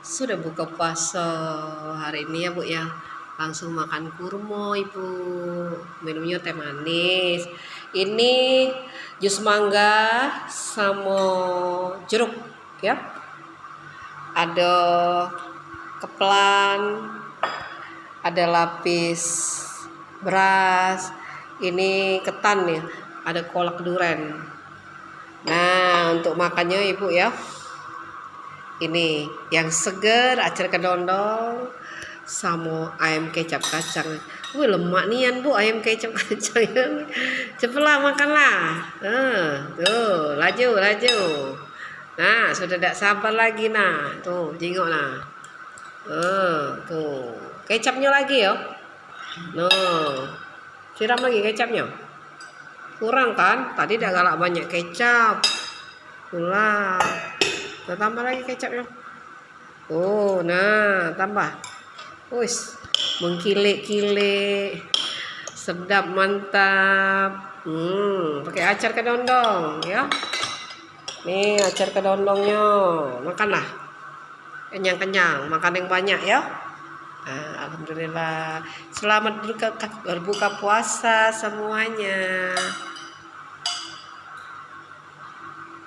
Sudah buka puasa hari ini ya Bu ya. Langsung makan kurma Ibu. Minumnya teh manis. Ini jus mangga sama jeruk ya. Ada keplan, ada lapis beras. Ini ketan ya. Ada kolak duren. Nah, untuk makannya Ibu ya. Ini yang seger acar kedondong sama ayam kecap kacang. Wih, lemak nian Bu ayam kecap kacang. Cepatlah makanlah. Tuh, laju. Nah, sudah tidak sabar lagi nah. Tuh, jengok nah. Tuh. Kecapnya lagi ya. Noh. Siram lagi kecapnya. Kurang kan? Tadi udah galak banyak kecap. Pula. Kita tambah lagi kecapnya. Oh, nah, tambah. Wis, mengkilek-kilek. Sedap, mantap. Pakai acar kedondong ya. Nih, acar kedondongnya. Makanlah. Kenyang-kenyang, makan yang banyak ya. Nah, alhamdulillah. Selamat berbuka puasa semuanya.